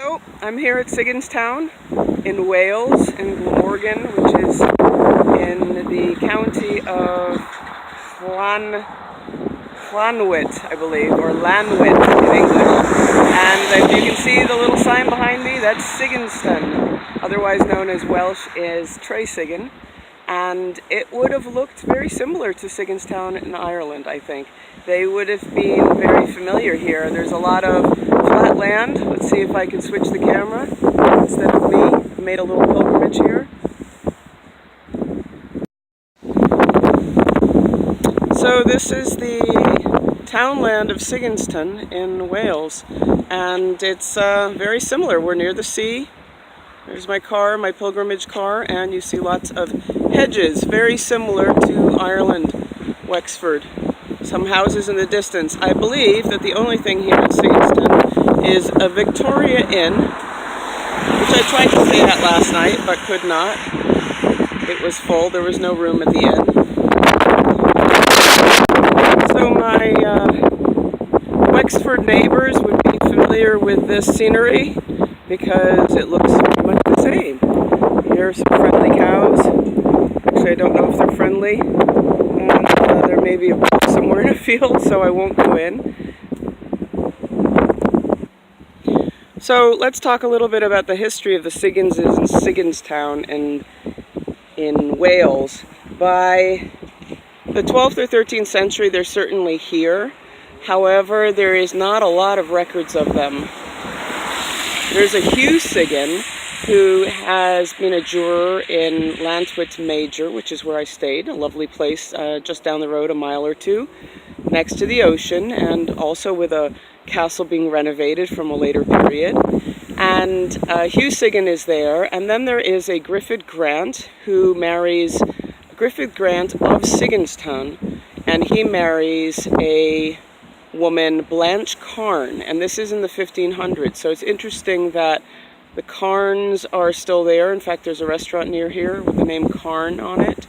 So, I'm here at Sigginstown in Wales, in Glamorgan, which is in the county of Llantwit, I believe, or Llantwit in English. And as you can see the little sign behind me, that's Sigginstone, otherwise known as Welsh is Sigin. And it would have looked very similar to Sigginstown in Ireland, I think. They would have been very familiar here. There's a lot of flat land. Let's see if I can switch the camera instead of me. I've made a little pilgrimage here. So this is the townland of Sigginstone in Wales, and it's very similar. We're near the sea. There's my car, my pilgrimage car, and you see lots of hedges, very similar to Ireland, Wexford. Some houses in the distance. I believe that the only thing here in Sigginstone is a Victoria Inn, which I tried to stay at last night, but could not. It was full, there was no room at the inn. So my Wexford neighbors would be familiar with this scenery, because it looks pretty much the same. Here are some friendly cows. Actually, I don't know if they're friendly. And there may be a brook somewhere in a field, so I won't go in. So let's talk a little bit about the history of the Sigginses and Sigginstown in Wales. By the 12th or 13th century, they're certainly here. However, there is not a lot of records of them. There's a Hugh Siggin who has been a juror in Llantwit Major, which is where I stayed, a lovely place just down the road a mile or two, next to the ocean, and also with a castle being renovated from a later period. And Hugh Siggin is there, and then there is a Griffith Grant who marries Griffith Grant of Sigginstown, and he marries a woman, Blanche Carn, and this is in the 1500s. So it's interesting that the Carns are still there. In fact, there's a restaurant near here with the name Carn on it.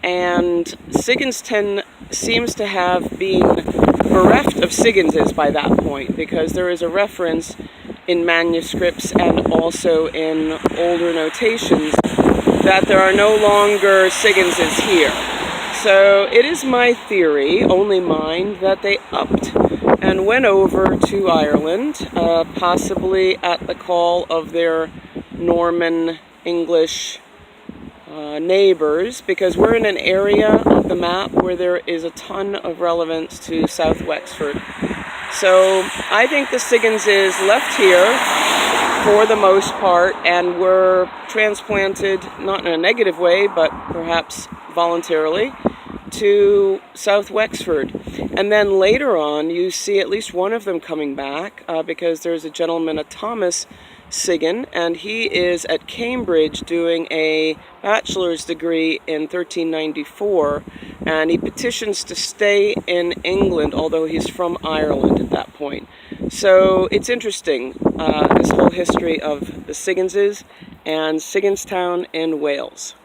And Sigginstown seems to have been bereft of Sigginses by that point, because there is a reference in manuscripts and also in older notations that there are no longer Sigginses here. So it is my theory, only mine, that they upped and went over to Ireland, possibly at the call of their Norman English neighbors, because we're in an area of the map where there is a ton of relevance to South Wexford. So I think the Sigginses left here for the most part and were transplanted, not in a negative way, but perhaps voluntarily, to South Wexford. And then later on you see at least one of them coming back, because there's a gentleman, a Thomas Siggin, and he is at Cambridge doing a bachelor's degree in 1394, and he petitions to stay in England, although he's from Ireland at that point. So it's interesting, this whole history of the Sigginses and Sigginstown in Wales.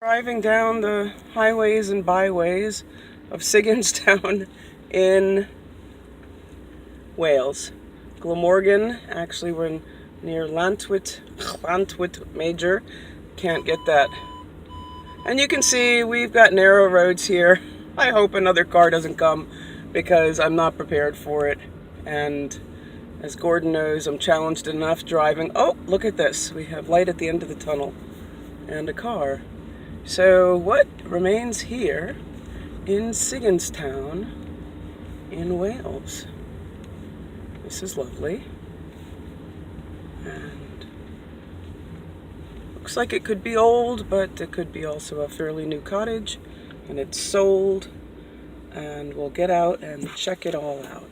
Driving down the highways and byways of Sigginstown in Wales. Glamorgan, actually we're near Llantwit Major, can't get that. And you can see we've got narrow roads here. I hope another car doesn't come, because I'm not prepared for it. And as Gordon knows, I'm challenged enough driving. Oh, look at this. We have light at the end of the tunnel and a car. So what remains here in Sigginstown in Wales? This is lovely. And looks like it could be old, but it could be also a fairly new cottage. And it's sold. And we'll get out and check it all out.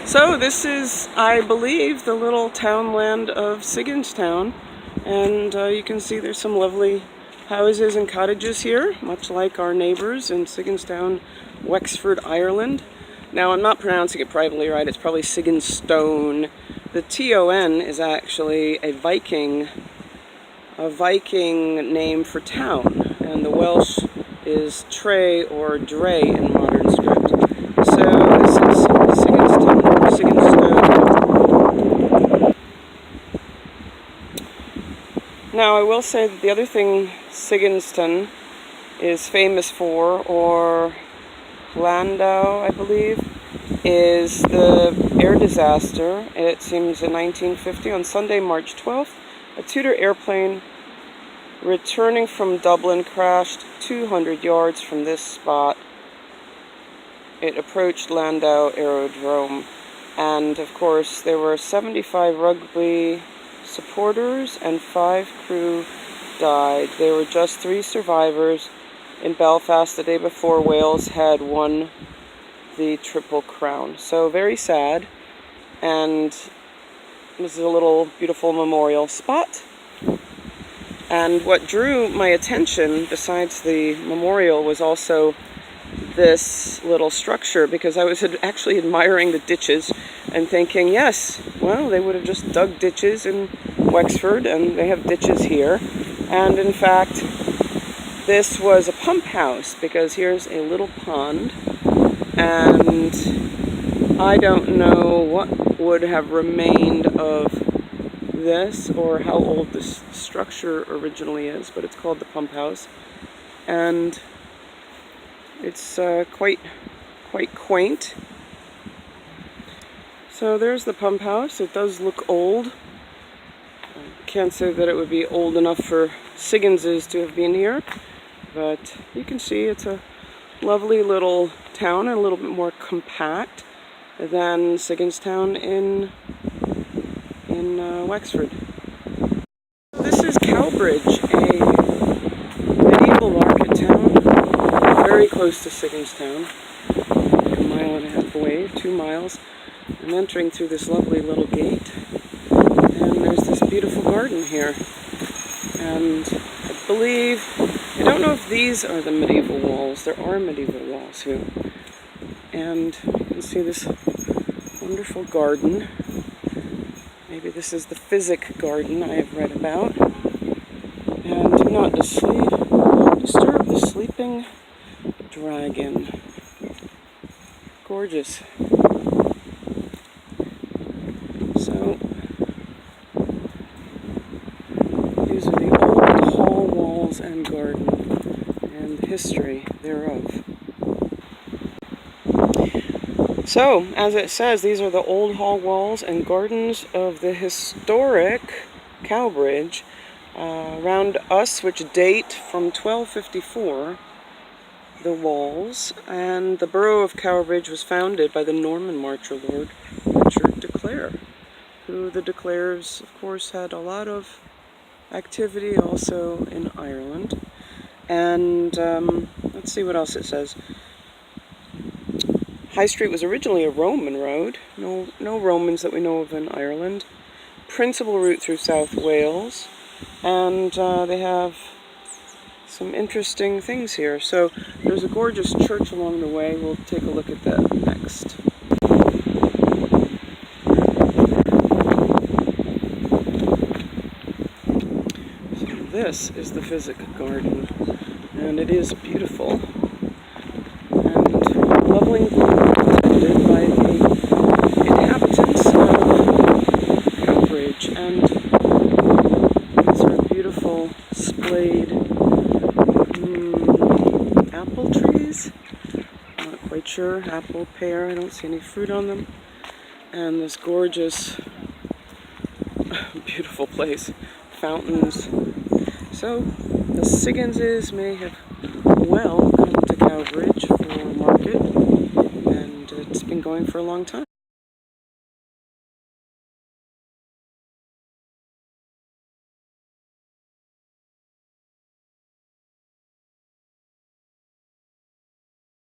So this is, I believe, the little townland of Sigginstown. And you can see there's some lovely houses and cottages here, much like our neighbors in Sigginstown, Wexford, Ireland. Now, I'm not pronouncing it probably right, it's probably Sigginstone. The T-O-N is actually a Viking name for town, and the Welsh is Tre or Dre in modern script. So this is Sigginstone or Sigginstone. Now I will say that the other thing Sigginston is famous for, or Landau, I believe, is the air disaster. It seems in 1950, on Sunday, March 12th, a Tudor airplane returning from Dublin crashed 200 yards from this spot. It approached Landau Aerodrome, and of course there were 75 rugby supporters and 5 crew died. There were just 3 survivors in Belfast the day before Wales had won the Triple Crown. So very sad, and this is a little beautiful memorial spot. And what drew my attention, besides the memorial, was also this little structure, because I was actually admiring the ditches and thinking, yes, well, they would have just dug ditches in Wexford, and they have ditches here. And in fact, this was a pump house, because here's a little pond, and I don't know what would have remained of this or how old this structure originally is, but it's called the pump house, and it's quite quaint. So there's the pump house. It does look old. I can't say that it would be old enough for Sigginses to have been here, but you can see it's a lovely little town, and a little bit more compact than Sigginstown in Wexford. This is Cowbridge, a medieval market town very close to Sigginstown, like a mile and a half away, 2 miles. I'm entering through this lovely little gate, and there's this beautiful garden here. And I don't know if these are the medieval walls. There are medieval walls here. And you can see this wonderful garden. Maybe this is the Physic garden I have read about. And do not disturb the sleeping dragon. Gorgeous. So, these are the old hall walls and garden, and the history thereof. So, as it says, these are the old hall walls and gardens of the historic Cowbridge around us, which date from 1254, the walls, and the borough of Cowbridge was founded by the Norman marcher lord Richard de Clare, who the de Clares, of course, had a lot of activity also in Ireland. And let's see what else it says. High Street was originally a Roman road. No Romans that we know of in Ireland. Principal route through South Wales. And they have some interesting things here. So there's a gorgeous church along the way. We'll take a look at that next. So this is the Physic garden, and it is beautiful and lovely, attended by the inhabitants of Cowbridge. And these are beautiful splayed apple trees. I'm not quite sure. Apple, pear, I don't see any fruit on them. And this gorgeous, beautiful place. Fountains. So, the Sigginses may have well come to Cowbridge for market, and it's been going for a long time.